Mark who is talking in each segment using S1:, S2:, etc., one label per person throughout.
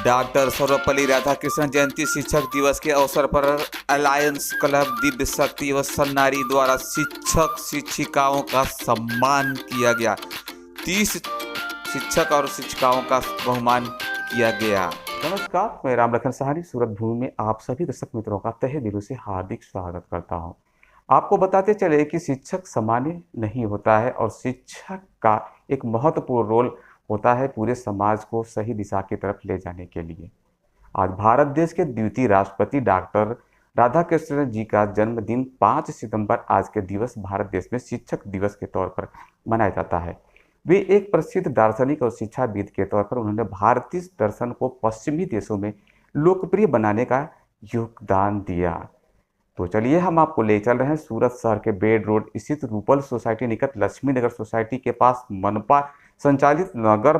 S1: Doctor Sarvepalli Radhakrishnan जयंती शिक्षक दिवस के अवसर पर अलायंस क्लब दिव्य शक्ति व सन्नारी द्वारा शिक्षक शिक्षिकाओं का सम्मान किया गया। 30 शिक्षक और शिक्षिकाओं का बहुमान किया गया। नमस्कार, मैं राम लखन सहानी सूरत भूमि में आप सभी दर्शक मित्रों का तहे दिलों से हार्दिक स्वागत करता हूं। आपको बताते चले कि शिक्षक सामान्य नहीं होता है और शिक्षक का एक महत्वपूर्ण रोल होता है पूरे समाज को सही दिशा की तरफ ले जाने के लिए। आज भारत देश के द्वितीय राष्ट्रपति डॉक्टर राधाकृष्णन जी का जन्मदिन 5 सितंबर आज के दिवस भारत देश में शिक्षक दिवस के तौर पर मनाया जाता है। वे एक प्रसिद्ध दार्शनिक और शिक्षाविद के तौर पर उन्होंने भारतीय दर्शन को पश्चिमी देशों में लोकप्रिय बनाने का योगदान दिया। तो चलिए हम आपको ले चल रहे हैं सूरत शहर के बेड रोड स्थित रूपल सोसाइटी निकट लक्ष्मी नगर सोसाइटी के पास मनपा संचालित नगर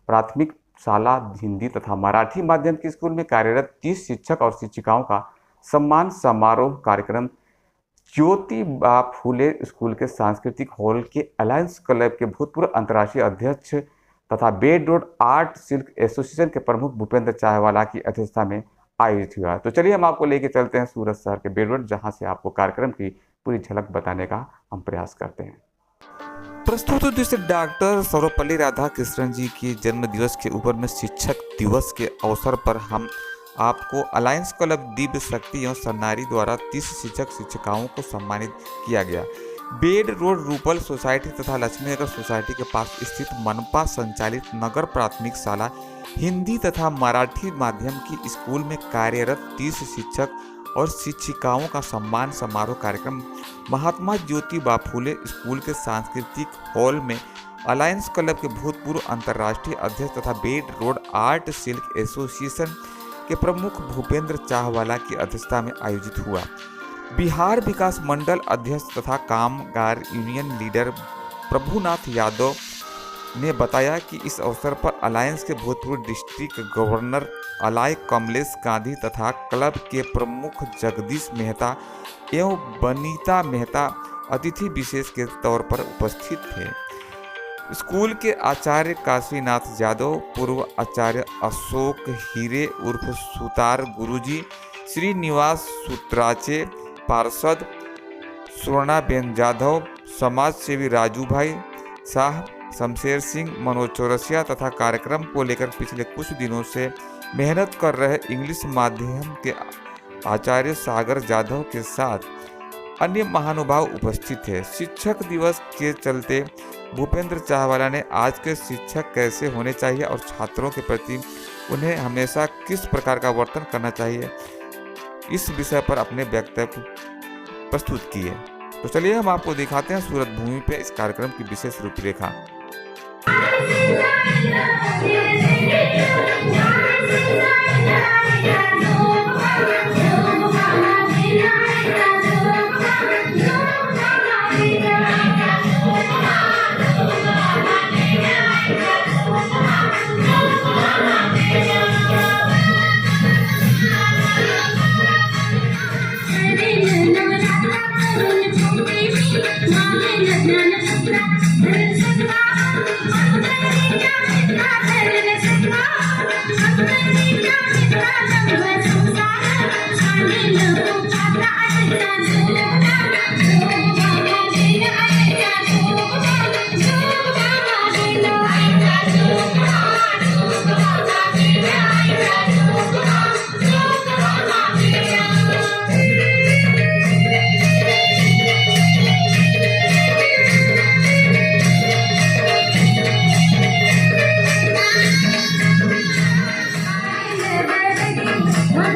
S1: प्राथमिक शाला हिंदी तथा मराठी माध्यम के स्कूल में कार्यरत 30 शिक्षक और शिक्षिकाओं का सम्मान समारोह कार्यक्रम ज्योतिबा फूले स्कूल के सांस्कृतिक हॉल के अलायंस क्लब के भूतपूर्व अंतर्राष्ट्रीय अध्यक्ष तथा bed road art silk association के प्रमुख भूपेंद्र चायवाला की अध्यक्षता में आयोजित हुआ। तो चलिए हम आपको लेके चलते हैं सूरत शहर के बेड रोड, जहां से आपको कार्यक्रम की पूरी झलक बताने का हम प्रयास करते हैं। प्रस्तुत उद्देश्य डॉक्टर सर्वपल्ली राधाकृष्णन जी के जन्म दिवस के ऊपर में शिक्षक दिवस के अवसर पर हम आपको अलायंस क्लब दिव्य शक्ति एवं सन्नारी द्वारा 30 शिक्षक शिक्षिकाओं को सम्मानित किया गया। बेड रोड रूपल सोसाइटी तथा लक्ष्मी नगर सोसाइटी के पास स्थित मनपा संचालित नगर प्राथमिक शाला हिंदी तथा मराठी माध्यम की स्कूल में कार्यरत 30 शिक्षक और शिक्षिकाओं का सम्मान समारोह कार्यक्रम महात्मा ज्योतिबा फूले स्कूल के सांस्कृतिक हॉल में अलायंस क्लब के भूतपूर्व अंतर्राष्ट्रीय अध्यक्ष तथा bed road art silk association के प्रमुख भूपेंद्र चाहवाला की अध्यक्षता में आयोजित हुआ। बिहार विकास मंडल अध्यक्ष तथा कामगार यूनियन लीडर प्रभुनाथ यादव ने बताया कि इस अवसर पर अलायंस के भूतपूर्व डिस्ट्रिक्ट गवर्नर अलाय कमलेश गांधी तथा क्लब के प्रमुख जगदीश मेहता एवं बनीता मेहता अतिथि विशेष के तौर पर उपस्थित थे। स्कूल के आचार्य काशीनाथ यादव, पूर्व आचार्य अशोक हीरे उर्फ सुतार गुरुजी, श्रीनिवास सूत्राचे, पार्षद स्वर्णाबेन जाधव, समाज सेवी राजू भाई शाह, शमशेर सिंह, मनोज चौरसिया तथा कार्यक्रम को लेकर पिछले कुछ दिनों से मेहनत कर रहे इंग्लिश माध्यम के आचार्य सागर जाधव के साथ अन्य महानुभाव उपस्थित थे। शिक्षक दिवस के चलते भूपेंद्र चाहवाला ने आज के शिक्षक कैसे होने चाहिए और छात्रों के प्रति उन्हें हमेशा किस प्रकार का वर्तन करना चाहिए, इस विषय पर अपने वक्तव्य प्रस्तुत किए। तो चलिए हम आपको दिखाते हैं सूरत भूमि पे इस कार्यक्रम की विशेष रूपरेखा।
S2: One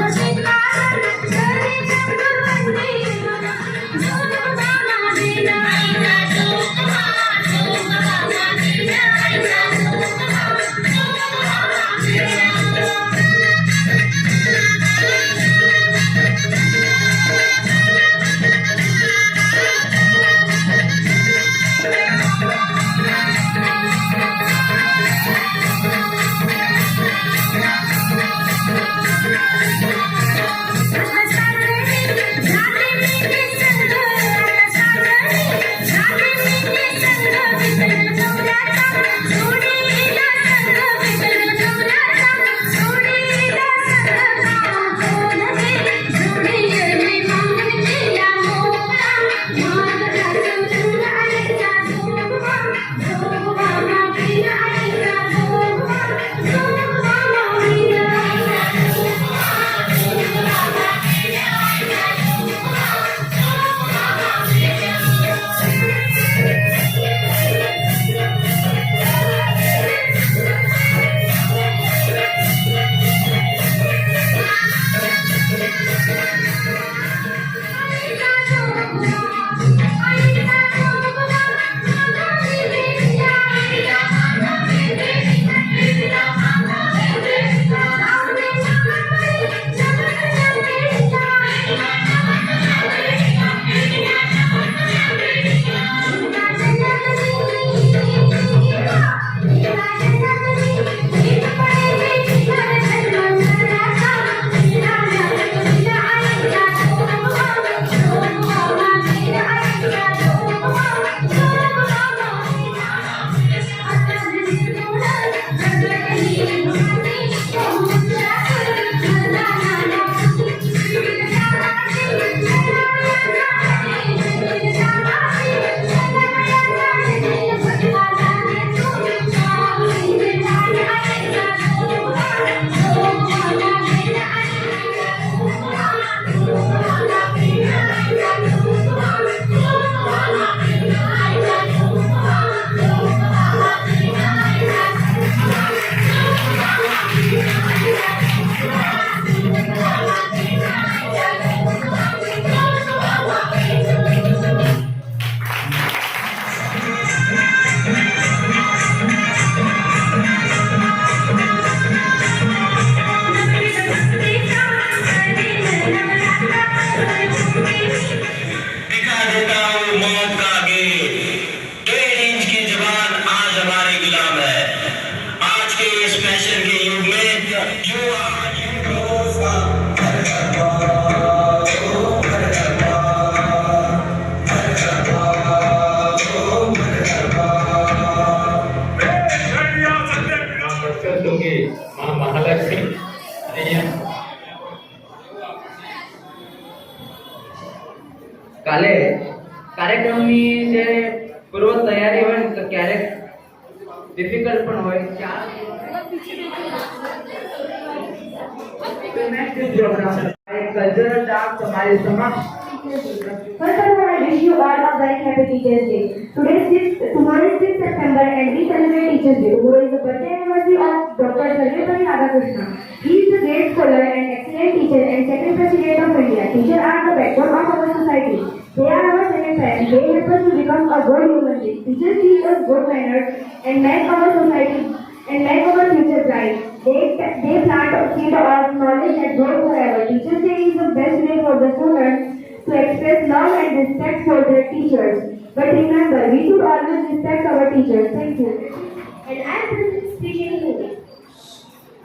S2: લક્ષી કાલે કાર્યક્રમની જે પૂર્વ તૈયારી હોય ને તો ક્યારેક ડિફિકલ્ટ પણ હોય કલ્ચરલ ડાન્સ તમારી સમક્ષ
S3: First of all, I wish you all a very happy Teachers Day. Tomorrow is 6th September and we celebrate Teachers Day, who is the birthday anniversary of Dr. Sarvepalli Radhakrishna. He is a great scholar and excellent teacher and second president of India. Teachers are the backbone of our society. They are our second parents. They help us to become a good human being. Teachers teach us good manners and make our society and make our future bright. They plant a seed of knowledge that grows forever. Teachers Day is the best way for the students to express love and respect for their teachers. But remember, we should always respect our teachers. Thank you. And I am speaking to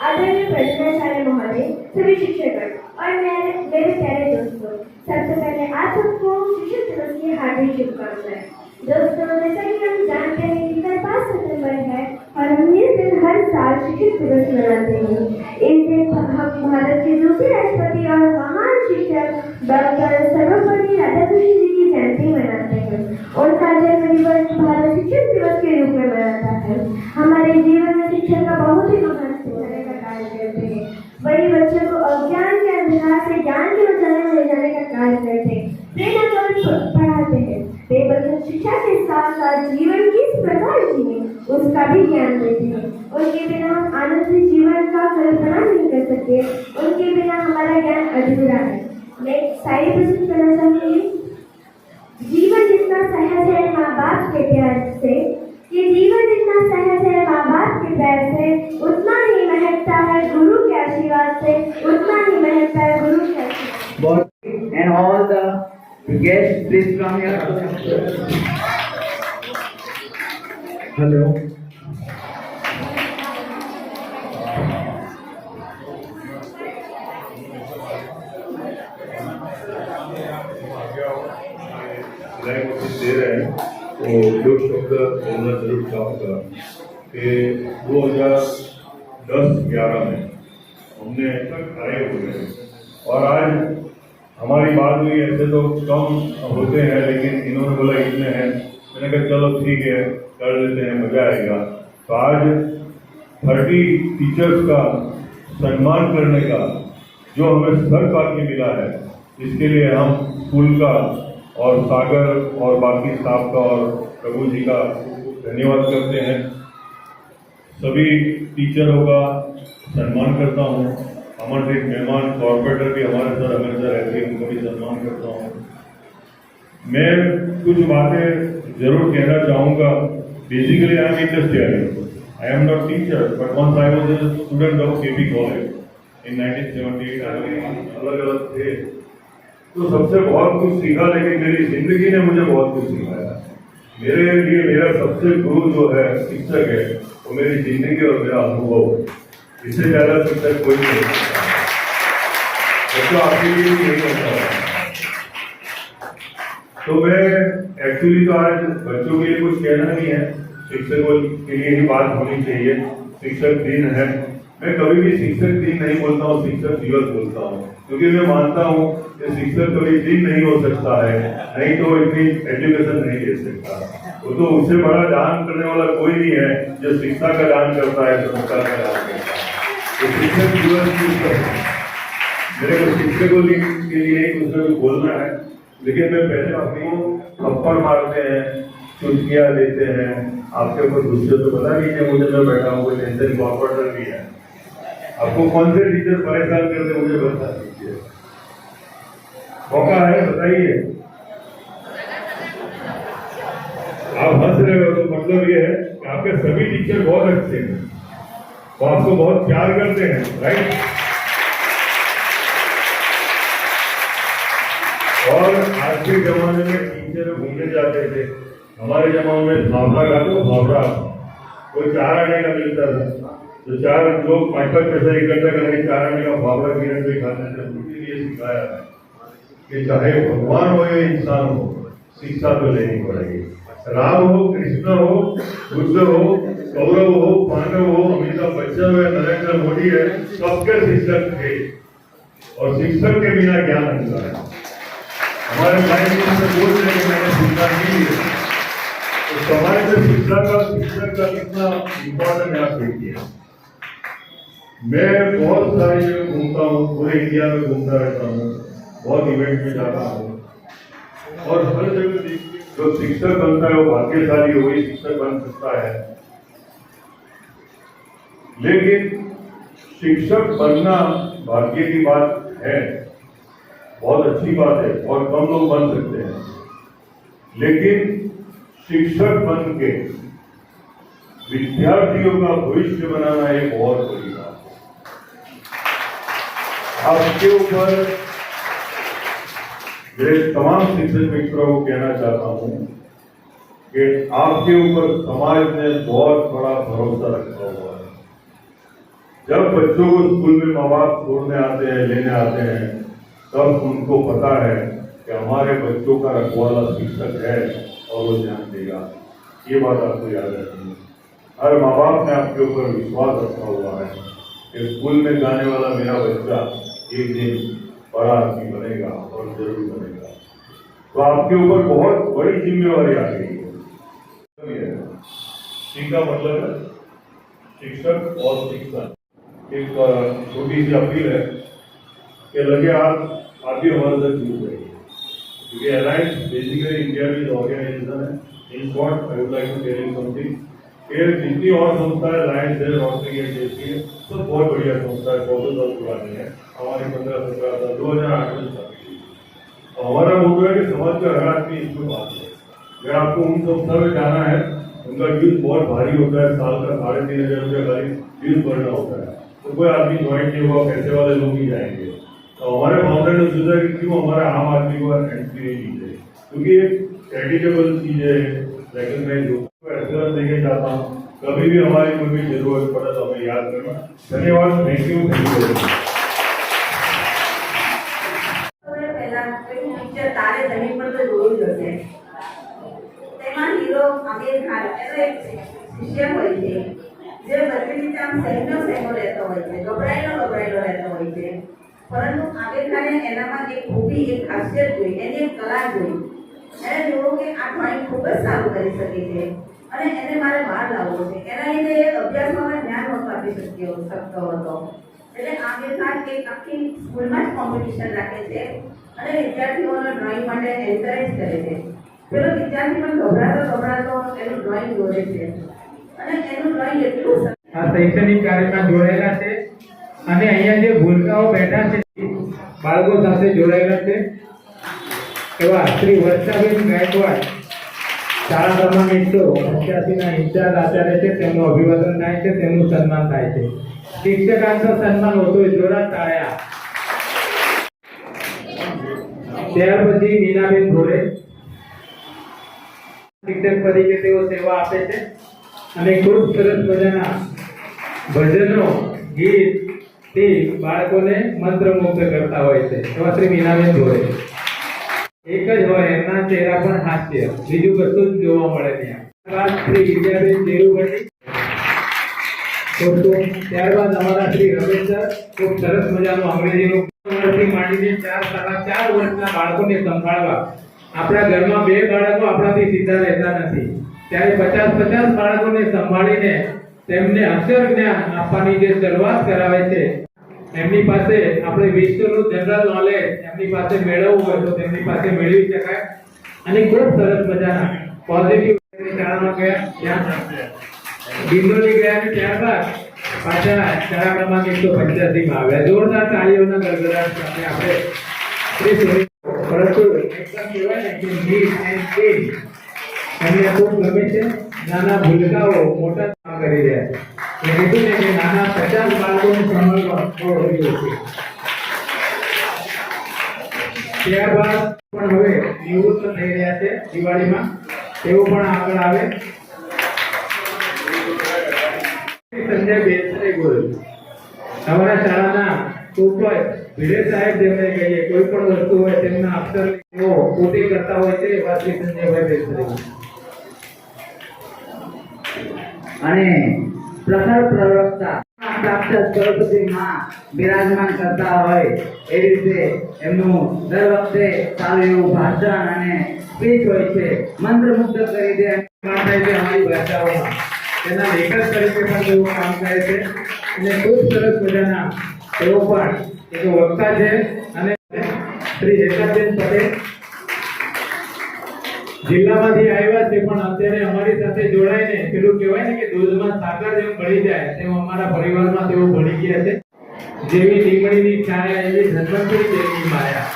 S3: आदरणीय प्रधानाचार्य महोदय, सभी शिक्षकगण और मेरे प्यारे दोस्तों, सबसे पहले आप सबको शिक्षक दिवस की हार्दिक शुभकामनाएं। दोस्तों, जैसा कि हम जानते हैं कि कल 5 सितंबर है और हम इस दिन हर साल शिक्षक दिवस मनाते हैं। इस दिन हम भारत के दूसरे राष्ट्रपति और महान शिक्षक डॉक्टर सर्वपल्ली राधाकृष्ण जी की जयंती मनाते हैं। उनका जन्म दिवस भारत शिक्षक दिवस के रूप में मनाता है। हमारे जीवन में शिक्षक का बहुत ही महान कार्य करते हैं। वही बच्चों को अज्ञान के अंधकार से ज्ञान की उजाले में ले जाने का कार्य करते हैं। प्रेरणा पढ़ाते हैं। वे बच्चों शिक्षा के साथ साथ जीवन किस प्रकार जिए उसका भी ज्ञान देते हैं। उनके बिना हम आनंद से जीवन का कल्पना नहीं कर सकते। उनके बिना हमारा ज्ञान अधूरा है। मैं शायरी प्रस्तुत करना चाहूंगी। जीवन जितना सहज है माँ बाप के प्यार से, ये जीवन जितना सहज है माँ बाप के प्यार से, उतना ही महकता है गुरु के आशीर्वाद से, उतना ही महकता है गुरु के आशीर्वाद।
S2: and all the guests please come here. Hello.
S4: दे रहे हैं तो जो शब्द बोलना जरूर चाहूँगा कि 2010-11 में हमने तक खड़े हुए हैं और आज हमारी बात हुई। ऐसे तो कम होते हैं लेकिन इन्होंने बोला इतने हैं, मैंने कहा चलो ठीक है कर लेते हैं, मजा आएगा। तो आज 30 टीचर्स का सम्मान करने का जो हमें सौभाग्य मिला है, इसके लिए हम स्कूल का और सागर और बाकी स्टाफ का और प्रभु जी का धन्यवाद करते हैं। सभी टीचरों का सम्मान करता हूँ। हमारे एक मेहमान कॉर्पोरेटर भी हमारे साथ हमेशा रहते हैं, उनको भी सम्मान करता हूँ। मैं कुछ बातें जरूर कहना चाहूँगा। Basically I am industrialist, I am not teacher but once I was a student of KP college in 1978। अलग अलग थे तो सबसे बहुत कुछ सीखा, लेकिन मेरी जिंदगी ने मुझे बहुत कुछ सिखाया। मेरे लिए मेरा सबसे गुरु जो है शिक्षक है, वो मेरी जिंदगी और मेरा अनुभव, इससे ज्यादा शिक्षक कोई नहीं होता। तो आपके लिए भी यही होता है। तो मैं एक्चुअली तो आज बच्चों के लिए कुछ कहना नहीं है, शिक्षकों के लिए ही बात होनी चाहिए। शिक्षक दिन है, मैं कभी भी शिक्षक दिन नहीं बोलता हूँ, शिक्षक दिवस बोलता हूँ, क्योंकि मैं मानता हूँ कि शिक्षक कभी दिन नहीं हो सकता है, नहीं तो इतनी एजुकेशन नहीं दे सकता। वो तो उससे बड़ा दान करने वाला कोई नहीं है जो शिक्षा का दान करता है, संस्कार का दान करता है। तो शिक्षक दिवस मेरे को शिक्षकों के लिए कुछ न कुछ बोलना है, लेकिन मैं पहले आपको थप्पड़ मारते हैं, चुटकियाँ देते हैं, आपके ऊपर गुस्से तो बता दीजिए मुझे, मैं बैठा हूँ, कोई टेंशन कॉर्पोरेटर भी है। आपको कौन से टीचर परेशान करते मुझे बता दीजिए, मौका है, बताइए। आप हंस रहे हो तो मतलब ये है कि आपके सभी टीचर बहुत अच्छे हैं, वो आपको बहुत प्यार करते हैं, राइट। और आज के जमाने में टीचर घूमने जाते थे, हमारे जमाने में फावड़ा का तो फावड़ा कोई 4 आने का मिलता था, तो 4 लोग 5-5 पैसा इकट्ठा करके 4 आने का फावड़ा किरण पे खाते थे। उनके लिए सिखाया है कि चाहे भगवान हो या इंसान हो, शिक्षा तो लेनी पड़ेगी। राम हो, कृष्ण हो, बुद्ध हो, कौरव हो, पांडव हो, अमिताभ बच्चन है, नरेंद्र मोदी है, सबके शिक्षक थे और शिक्षक के बिना ज्ञान अधूरा है। हमारे भाई से बोल रहे कि मैंने शिक्षा नहीं ली है, तो समाज में शिक्षक का कितना इम्पोर्टेंट है आप देखिए। मैं बहुत सारी जगह घूमता हूँ, पूरे इंडिया में घूमता रहता हूँ, बहुत इवेंट में जाता हूँ और हर जगह देखिए जो शिक्षक बनता है वो भाग्यशाली वही शिक्षक बन सकता है। लेकिन शिक्षक बनना भाग्य की बात है, बहुत अच्छी बात है और कम लोग बन सकते हैं, लेकिन शिक्षक बन के विद्यार्थियों का भविष्य बनाना एक बहुत बड़ी बात है। आपके ऊपर मेरे तमाम शिक्षक मित्रों को कहना चाहता हूं कि आपके ऊपर समाज ने बहुत बड़ा भरोसा रखा हुआ है। जब बच्चों को स्कूल में माँ बाप छोड़ने आते हैं, लेने आते हैं, तब उनको पता है कि हमारे बच्चों का रखवाला शिक्षक है और वो ध्यान देगा। ये बात आपको याद रखनी है। हर माँ बाप ने आपके ऊपर विश्वास रखा हुआ है कि स्कूल में जाने वाला मेरा बच्चा एक दिन बड़ा आदमी बनेगा और जरूर बनेगा। तो आपके ऊपर बहुत बड़ी जिम्मेवारी आ गई है। सी का मतलब है शिक्षक और शिक्षण। एक छोटी सी अपील है कि लगे आप भी हमारे साथ जुड़ गए, क्योंकि अलायंस बेसिकली इंडिया की ऑर्गेनाइजेशन है। In short I would like to tell you something कि जितनी और संस्थाएं अलायंस है, रोटरी है, जैसी है, सब बहुत बढ़िया संस्था है, 100 साल पुरानी है। हमारी 15-17 साल 2008 में स्थापित हुई। तो हमारा मोटो है कि समाज का हर आदमी इसमें भाग ले। अगर आपको उन संस्था में जाना है, उनका ड्यूज बहुत भारी होता है, साल का 3,500 रुपया खाली ड्यूज भरना होता है, तो कोई आदमी ज्वाइन नहीं होगा, पैसे वाले लोग ही जाएंगे। तो हमारे फाउंडर ने सोचा कि क्यों हमारे आम आदमी को एंट्री नहीं दी जाए, क्योंकि एक एडिटेबल चीज है, रिकॉग्नाइज हो। एश्योरेंस देके चाहता हूँ कभी भी हमारी कोई भी जरूरत पड़े तो हमें याद करना। धन्यवाद, थैंक यू, थैंक यू।
S5: તારે જમીન પર તો જોયું જ હશે, તેમાં હીરો આમિર ખાન એનો એક શિષ્ય હોય છે જે બધી રીતે આમ સહેલો રહેતો હોય છે, ગભરાયેલો રહેતો હોય છે, પરંતુ આમિર ખાને એનામાં એક ખૂબી, એક ખાસિયત જોઈ, એની એક કલા જોઈ। એને જોયું કે આ ડ્રોઈંગ ખૂબ જ સારું કરી શકે છે અને એને મારે બહાર લાવવું છે। એના લીધે એ અભ્યાસમાં ધ્યાન નહોતો આપી શકતો હતો। એટલે આમિર ખાન એક આખી સ્કૂલમાં જ કોમ્પિટિશન રાખે છે અને વિદ્યાર્થીઓને ડ્રોઈંગ માટે એન્કરેજ કરે છે। પેલો વિદ્યાર્થી પણ ગભરાતો એનું ડ્રોઈંગ દોરે છે અને એનું ડ્રોઈંગ એટલું
S6: આ શૈક્ષણિક કાર્યમાં જોડાયેલા છે અને અહીંયા જે ભૂલકાઓ બેઠા છે બાળકો સાથે જોડાયેલા છે એવા શ્રી વર્ષાબેન ગાયકવાડ શાળા ક્રમાંક 185 ના ઇન્ચાર્જ આચાર્ય છે, તેમનું અભિવાદન થાય છે, તેમનું સન્માન થાય છે। શિક્ષકાંતનું સન્માન હોતું હોય જોડા તાળ્યા। ત્યાર પછી મીનાબેન ભોરે શિક્ષક તરીકે તેઓ સેવા આપે છે અને ખૂબ સરસ મજાના ભજનો, ગીત થી બાળકોને મંત્રમુગ્ધ કરતા હોય છે એવા શ્રી મીનાબેન ભોરે। એક જ હોય એમના ચહેરા પર હાસ્ય, બીજું કશું જ જોવા મળે ત્યાં। શ્રી વિદ્યાબેન દેરુભટ્ટી। ત્યારબાદ અમારા શ્રી રમેશ સર ખૂબ સરસ મજાનું અંગ્રેજીનું વર્ષથી માંડીને 4 વર્ષના બાળકોને સંભાળવા। આપણા ઘરમાં 2 બાળકો આપણાથી સીધા રહેતા નથી, ત્યારે 50 બાળકોને સંભાળીને તેમને અક્ષર જ્ઞાન આપવાની જે શરૂઆત કરાવે છે, એમની પાસે આપણે વિશ્વનું જનરલ નોલેજ એમની પાસે મેળવવું હોય તો તેમની પાસે મેળવી શકાય અને ખૂબ સરસ મજાના પોઝિટિવ શાળામાં ગયા, ત્યાં બિંદોલી ગયા અને ત્યારબાદ પાછા શાળા ક્રમાંક 185 માં આવ્યા। જોરદાર તાળીઓના ગડગડાટ સાથે આપણે શ્રી સોની, પરંતુ એકદમ કહેવાય ને કે નીટ એન્ડ ક્લીન એમને ખૂબ ગમે છે। નાના ભૂલકાઓ મોટા કામ કરી રહ્યા છે। મેં કીધું ને કે નાના 50 બાળકોને સંભાળવા બહુ અઘરું છે। ત્યારબાદ પણ હવે નિવૃત્ત થઈ રહ્યા છે દિવાળીમાં, તેઓ પણ આગળ આવે। સંજય બેસરે ગુરુ અમારા શાળાના ટોપર ભીડે સાહેબ જેમને કહીએ, કોઈ પણ વસ્તુ હોય તેમના અક્ષર તેઓ પોતે કરતા હોય છે એવા શ્રી સંજયભાઈ બેસરે।
S2: અને પ્રખર પ્રવક્તા સાક્ષાત સરસ્વતી માં બિરાજમાન કરતા હોય એ રીતે એમનું દર વખતે સારું એવું ભાષણ અને સ્પીચ હોય છે, મંત્રમુગ્ધ કરી દે
S6: કામ થાય છે અમારી ભાષાઓમાં. તેના લેખક તરીકે પણ તેઓ કામ કરે છે અને ખૂબ સરસ મજાના તેઓ પણ એક વક્તા છે. અને શ્રી રેખાબેન પટેલ જિલ્લામાંથી આવ્યા છે, પણ અત્યારે અમારી સાથે જોડાઈને પેલું કહેવાય ને કે દૂધમાં સાકર જેમ ભળી જાય તેમ અમારા પરિવારમાં તેઓ ભળી ગયા છે. જેવી લીમડીની છાયા એવી ધન્વંતરી દેવની માયા.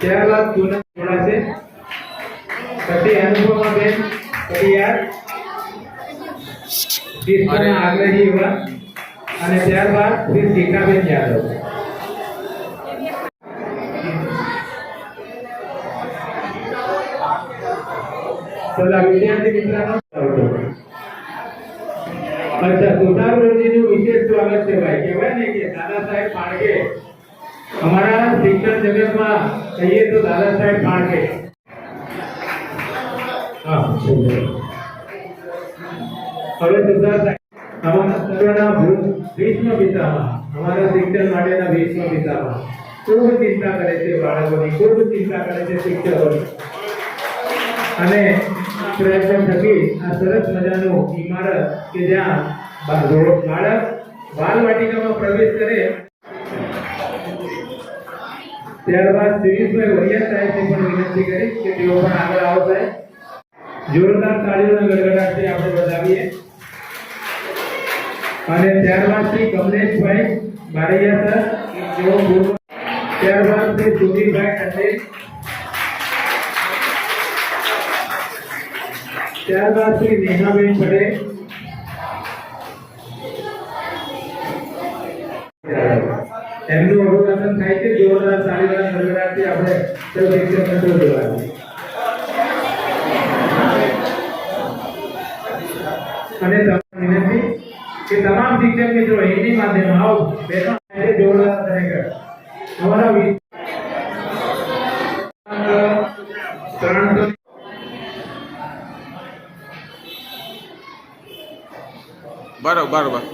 S6: ત્યારબાદ પૂનમ જોડાશે, પછી અનુપમાબેન પરિયાર, શિસ્તના આગ્રહી યુવા, અને ત્યારબાદ શ્રી શિખાબેન યાદવ. चला विद्यार्थी मित्रांनो, अच्छा सुतारजीનું વિશેષ સ્વાગત છે ભાઈ. કહેવાય ને કે દાદા સાહેબ ફાળકે અમારા શિક્ષણ જગતમાં કહીએ તો દાદા સાહેબ ફાળકે. હા, હવે સુતાર સાહેબ અમારા સર્વના ભીષ્મ પિતામહ, અમારા શિક્ષણ માટેના ભીષ્મ પિતામહ ખૂબ ચિંતા કરે છે બાળકોની, ખૂબ ચિંતા કરે છે શિક્ષકોની. અને પ્રયત્ન થકી આ સરસ મજાનું ઇમારત કે જ્યાં બાળક બાલવાટિકામાં પ્રવેશ કરે, ત્યારબાદ શિરીષભાઈ વરિયા સાહેબની પણ વિનંતી કરી કે તેઓ પણ આગળ આવો સાહેબ. જોરદાર તાળીઓના ગડગડાટથી આપણે વધાવીએ. અને ત્યારબાદ શ્રી કમલેશભાઈ બારૈયા સર, તેઓ પૂર્વ, ત્યારબાદ શ્રી સુધીરભાઈ ટંડેલ, ત્યારબાદ શ્રી નેહાબેન પટેલ, એમનું અભિવાદન થાય છે. જોરદાર તાળીઓના ગડગડાટથી આપણે સૌ શિક્ષકોને જોડાઈએ. અને વિનંતી કે તમામ શિક્ષક મિત્રો હિન્દી માધ્યમ આવો બેનો જોરદાર તરીકે અમારા 300
S1: બરોબર.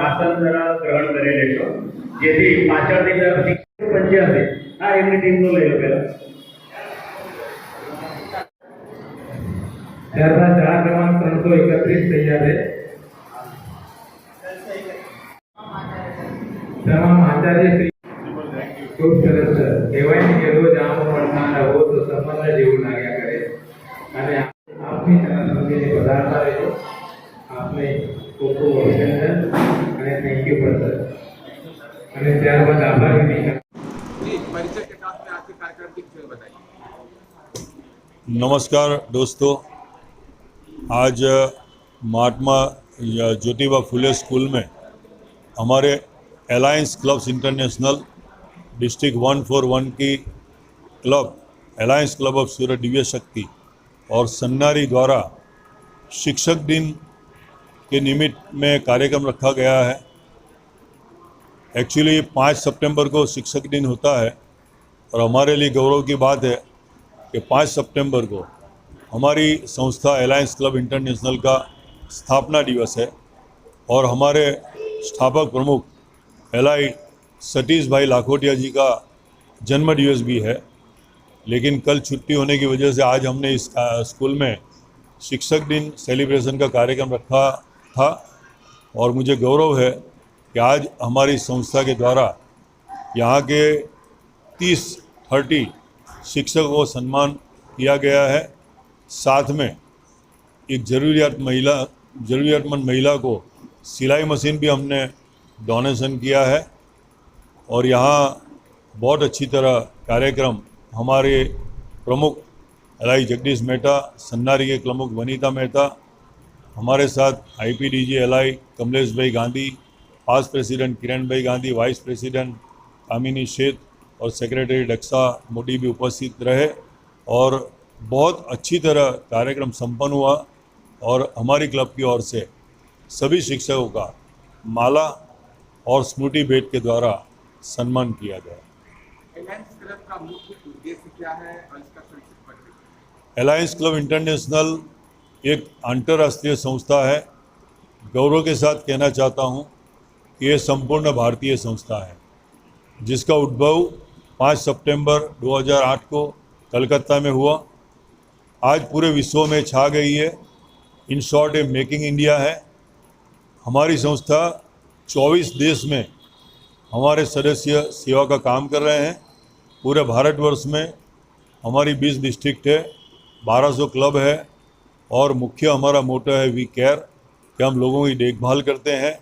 S6: આસન જરા ગ્રહણ કરી લેશો, જેથી પાછળની તરફ 85 આ એમની ટીમનો લઈ લો પહેલા. ત્યારબાદ જરા ક્રમાંક 331 તૈયાર છે. તમામ આચાર્ય શ્રી ખૂબ સરસ. કહેવાય ને કે રોજ આમ મળતા રહો તો સંબંધ જેવું લાગ્યા કરે. અને આપની શાળા સમિતિને પધારતા રહેજો. આપને ખૂબ ખૂબ અભિનંદન અને થેન્ક યુ પર સર. અને ત્યારબાદ આભાર વિધિ.
S1: परिचय के साथ में आपके कार्यक्रम की डिटेल बताइए.
S7: नमस्कार दोस्तों, आज महात्मा ज्योतिबा फुले स्कूल में हमारे अलायंस क्लब्स इंटरनेशनल डिस्ट्रिक्ट 141 की क्लब अलायंस क्लब ऑफ सूरत दिव्य शक्ति और सन्नारी द्वारा शिक्षक दिन के निमित्त में कार्यक्रम रखा गया है. एक्चुअली 5 सितंबर को शिक्षक दिन होता है और हमारे लिए गौरव की बात है कि 5 सितंबर को हमारी संस्था अलायंस क्लब इंटरनेशनल का स्थापना दिवस है और हमारे स्थापक प्रमुख एलआई सतीश भाई लाखोटिया जी का जन्म दिवस भी है. लेकिन कल छुट्टी होने की वजह से आज हमने इस स्कूल में शिक्षक दिन सेलिब्रेशन का कार्यक्रम रखा था और मुझे गौरव है कि आज हमारी संस्था के द्वारा यहाँ के 30 शिक्षकों को सम्मान किया गया है. साथ में एक ज़रूरियातमंद महिला को सिलाई मशीन भी हमने डोनेशन किया है. और यहाँ बहुत अच्छी तरह कार्यक्रम हमारे प्रमुख एलआई जगदीश मेहता, सन्नारी के प्रमुख वनीता मेहता, हमारे साथ आईपीडीजी एलआई कमलेश भाई गांधी, पास्ट प्रेसिडेंट किरण भाई गांधी, वाइस प्रेसिडेंट कामिनी शेख और सेक्रेटरी डक्सा मोदी भी उपस्थित रहे और बहुत अच्छी तरह कार्यक्रम संपन्न हुआ. और हमारी क्लब की ओर से सभी शिक्षकों का माला और स्मृति भेंट के द्वारा सम्मान किया गया.
S1: अलायंस क्लब का मुख्य उद्देश्य क्या है और इसका संक्षिप्त परिचय?
S7: अलायंस क्लब इंटरनेशनल एक अंतर्राष्ट्रीय संस्था है। गौरव के साथ कहना चाहता हूँ कि ये संपूर्ण भारतीय संस्था है, जिसका उद्भव 5 सितंबर 2008 को कलकत्ता में हुआ। आज पूरे विश्व में छा गई है। In short A making India है। हमारी संस्था 24 देश में हमारे सदस्य सेवा का काम कर रहे हैं। पूरे भारतवर्ष में हमारी 20 डिस्ट्रिक्ट है, 1200 क्लब है और मुख्य हमारा मोटो है वी केयर, कि हम लोगों की देखभाल करते हैं।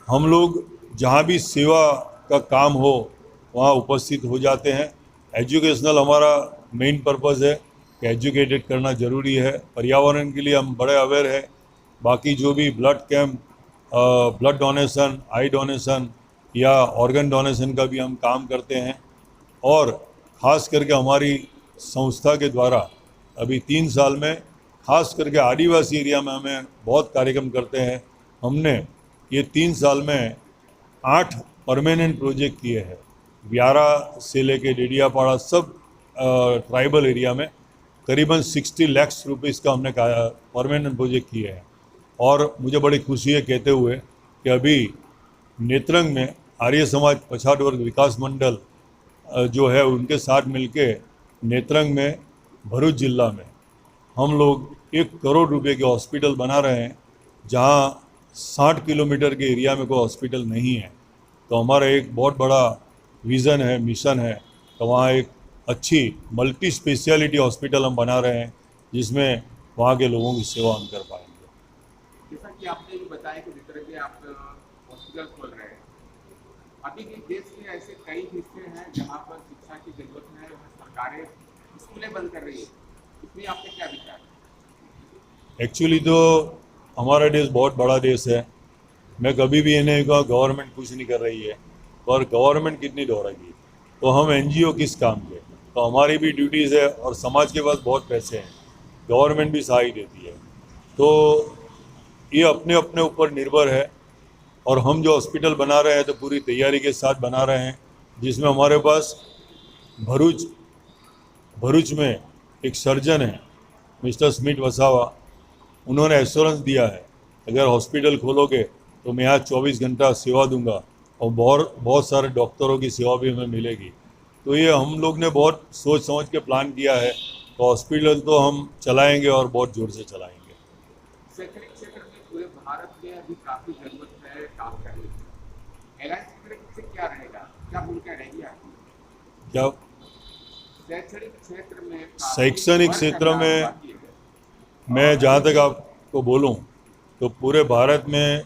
S7: हम लोग जहाँ भी सेवा का काम हो वहाँ उपस्थित हो जाते हैं। एजुकेशनल हमारा मेन पर्पस है कि एजुकेटेड करना ज़रूरी है। पर्यावरण के लिए हम बड़े अवेयर है। बाकी जो भी ब्लड कैंप, ब्लड डोनेशन, आई डोनेशन या ऑर्गन डोनेशन का भी हम काम करते हैं। और ख़ास करके हमारी संस्था के द्वारा अभी 3 साल में खास करके आदिवासी एरिया में हमें बहुत कार्यक्रम करते हैं। हमने ये 3 साल में 8 परमानेंट प्रोजेक्ट किए हैं। व्यारा से लेके डेडियापाड़ा सब ट्राइबल एरिया में करीबन 60 लाख रुपीस का हमने परमानेंट प्रोजेक्ट किए हैं। और मुझे बड़ी खुशी है कहते हुए कि अभी नेत्रंग में आर्य समाज पछाड़ वर्ग विकास मंडल जो है उनके साथ मिलके नेत्रंग में भरूच जिला में हम लोग 1 करोड़ रुपए के हॉस्पिटल बना रहे हैं, जहां 60 किलोमीटर के एरिया में कोई हॉस्पिटल नहीं है। तो हमारा एक बहुत बड़ा विज़न है, मिशन है, तो वहाँ एक अच्छी मल्टी स्पेशलिटी हॉस्पिटल हम बना रहे हैं, जिसमें वहाँ के लोगों की सेवा हम कर पाएंगे।
S1: जैसा कि आपने भी बताया कि जिस तरह के आप हॉस्पिटल खोल रहे हैं, अभी भी देश में ऐसे कई हिस्से हैं जहाँ पर शिक्षा की जरूरत है, वहाँ सरकारें स्कूलें बंद कर रही है। इसमें आपके क्या विचार है?
S7: एक्चुअली तो हमारा देश बहुत बड़ा देश है। मैं कभी भी ये नहीं कहूँगा गवर्नमेंट कुछ नहीं कर रही है, पर गवर्नमेंट कितनी दौड़ेगी, तो हम एनजीओ किस काम के। तो हमारी भी ड्यूटीज़ है और समाज के पास बहुत पैसे हैं, गवर्नमेंट भी सहाय देती है। तो ये अपने अपने ऊपर निर्भर है। और हम जो हॉस्पिटल बना रहे हैं तो पूरी तैयारी के साथ बना रहे हैं, जिसमें हमारे पास भरूच में एक सर्जन है मिस्टर स्मिथ वसावा। उन्होंने एश्योरेंस दिया है अगर हॉस्पिटल खोलोगे तो मैं यहाँ 24 घंटा सेवा दूंगा और बहुत सारे डॉक्टरों की सेवा भी हमें मिलेगी। तो ये हम लोग ने बहुत सोच समझ के प्लान किया है। तो हॉस्पिटल तो हम चलाएंगे और बहुत जोर से चलाएंगे।
S1: शैक्षणिक क्षेत्र में पूरे भारत में अभी काफी जरूरत है काम करने की। अलायंस से क्या रहेगा, क्या भूमिका रहेगी आपकी?
S7: क्या शैक्षणिक क्षेत्र में मैं जहाँ तक आपको बोलूँ तो पूरे भारत में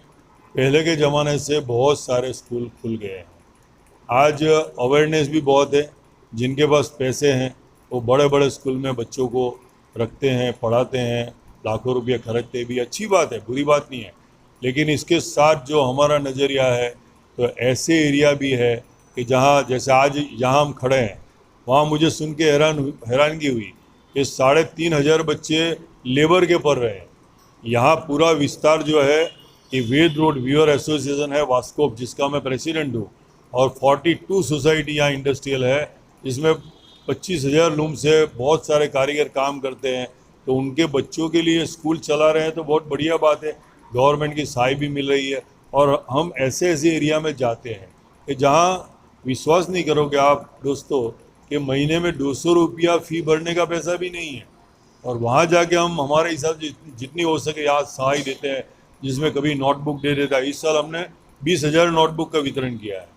S7: पहले के ज़माने से बहुत सारे स्कूल खुल गए हैं। आज अवेयरनेस भी बहुत है। जिनके पास पैसे हैं वो बड़े बड़े स्कूल में बच्चों को रखते हैं, पढ़ाते हैं, लाखों रुपये खर्चते भी। अच्छी बात है, बुरी बात नहीं है। लेकिन इसके साथ जो हमारा नज़रिया है तो ऐसे एरिया भी है कि जहाँ जैसे आज जहाँ हम खड़े हैं वहाँ मुझे सुन के हैरानगी हुई कि 3500 बच्चे लेबर के पढ़ रहे हैं। यहाँ पूरा विस्तार जो है कि वेद रोड व्यूअर एसोसिएशन है वास्कोप, जिसका मैं प्रेसिडेंट हूँ, और 42 सोसाइटी यहाँ इंडस्ट्रियल है, जिसमें 25,000 लूम से बहुत सारे कारीगर काम करते हैं। तो उनके बच्चों के लिए स्कूल चला रहे हैं तो बहुत बढ़िया बात है। गवर्नमेंट की सहाय भी मिल रही है। और हम ऐसे एरिया में जाते हैं कि जहाँ विश्वास नहीं करोगे आप दोस्तों कि महीने में 200 रुपया फ़ी भरने का पैसा भी नहीं है। और वहाँ जाके हम हमारे हिसाब से जितनी हो सके यहाँ सहाय देते हैं, जिसमें कभी नोटबुक दे देता है। इस साल हमने 20,000 नोटबुक का वितरण किया है।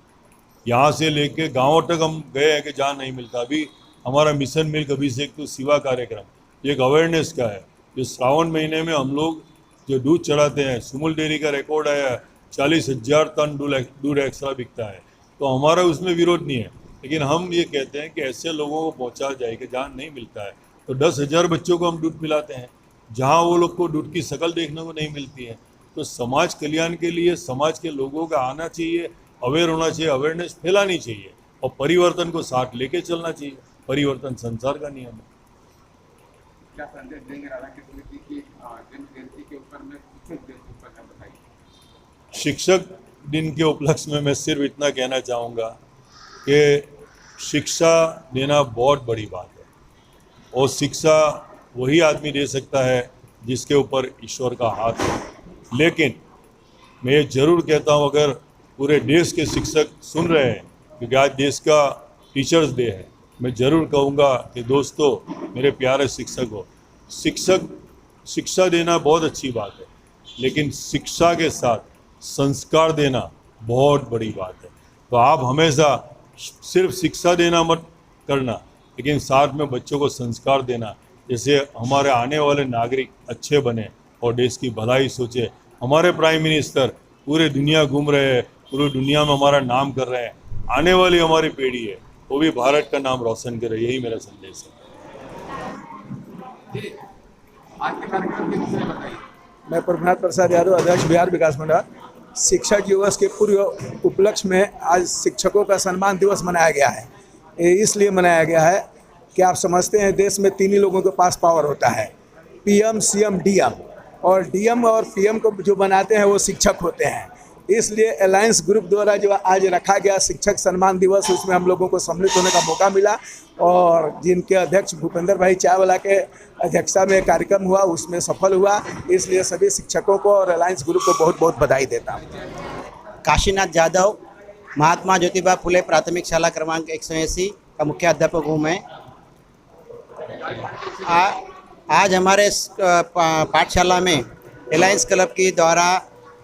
S7: यहाँ से लेके गाँव तक हम गए हैं कि जहाँ नहीं मिलता। अभी हमारा मिशन मिल्क अभिषेक तो सेवा कार्यक्रम एक अवेयरनेस का है। जो श्रावण महीने में हम लोग जो दूध चढ़ाते हैं, सुमुल डेयरी का रिकॉर्ड है 40,000 टन दूध एक्स्ट्रा बिकता है। तो हमारा उसमें विरोध नहीं है, लेकिन हम ये कहते हैं कि ऐसे लोगों को पहुंचा जाए कि जहाँ नहीं मिलता है। तो 10,000 बच्चों को हम दूध पिलाते हैं जहाँ वो लोग को दूध की शक्ल देखने को नहीं मिलती है। तो समाज कल्याण के लिए समाज के लोगों का आना चाहिए, अवेयर होना चाहिए, अवेयरनेस फैलानी चाहिए और परिवर्तन को साथ लेके चलना चाहिए। परिवर्तन संसार का नियम है।
S1: क्या संदेश देंगे राधा कृष्ण जी की जन्म जयंती के ऊपर में शिक्षक दिन के ऊपर बताइए।
S7: शिक्षक दिन के उपलक्ष्य में मैं सिर्फ इतना कहना चाहूँगा कि शिक्षा देना बहुत बड़ी बात है और शिक्षा वही आदमी दे सकता है जिसके ऊपर ईश्वर का हाथ है। लेकिन मैं ये ज़रूर कहता हूँ, अगर पूरे देश के शिक्षक सुन रहे हैं, क्योंकि आज देश का टीचर्स डे है, मैं ज़रूर कहूँगा कि दोस्तों, मेरे प्यारे शिक्षकों, शिक्षा देना बहुत अच्छी बात है, लेकिन शिक्षा के साथ संस्कार देना बहुत बड़ी बात है। तो आप हमेशा सिर्फ शिक्षा देना मत करना, लेकिन साथ में बच्चों को संस्कार देना, जैसे हमारे आने वाले नागरिक अच्छे बने और देश की भलाई सोचे। हमारे प्राइम मिनिस्टर पूरे दुनिया घूम रहे हैं, पूरी दुनिया में हमारा नाम कर रहे हैं। आने वाली हमारी पीढ़ी है, वो भी भारत का नाम रोशन करे, यही मेरा संदेश है।
S8: आज के कार्यक्रम के विषय में बताइए।
S9: मैं प्रभुनाथ प्रसाद यादव, अध्यक्ष बिहार विकास मंडल। शिक्षक दिवस के पूर्व उपलक्ष्य में आज शिक्षकों का सम्मान दिवस मनाया गया है। ये इसलिए मनाया गया है कि आप समझते हैं देश में 3 ही लोगों के पास पावर होता है, पीएम, सीएम, डीएम, और डीएम और पीएम को जो बनाते हैं वो शिक्षक होते हैं। इसलिए अलायंस ग्रुप द्वारा जो आज रखा गया शिक्षक सम्मान दिवस, उसमें हम लोगों को सम्मिलित होने का मौका मिला और जिनके अध्यक्ष भूपेंद्र भाई चावला के अध्यक्षता में कार्यक्रम हुआ, उसमें सफल हुआ। इसलिए सभी शिक्षकों को और अलायंस ग्रुप को बहुत बहुत बधाई देता हूँ।
S10: काशीनाथ जाधव, महात्मा ज्योतिबा फुले प्राथमिक शाला क्रमांक 180 का मुख्य अध्यापक हूँ मैं। आज हमारे पाठशाला में अलायंस क्लब के द्वारा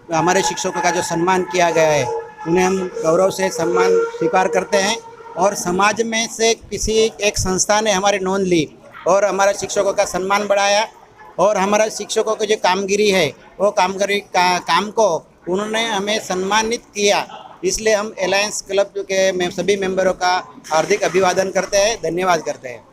S10: हमारे शिक्षकों का जो सम्मान किया गया है, उन्हें हम गौरव से सम्मान स्वीकार करते हैं और समाज में से किसी एक संस्था ने हमारी नोंद ली और हमारे शिक्षकों का सम्मान बढ़ाया और हमारा शिक्षकों की जो कामगिरी है वो काम को उन्होंने हमें सम्मानित किया। इसलिए हम अलायंस क्लब के सभी मेंबरों का हार्दिक अभिवादन करते हैं, धन्यवाद करते हैं।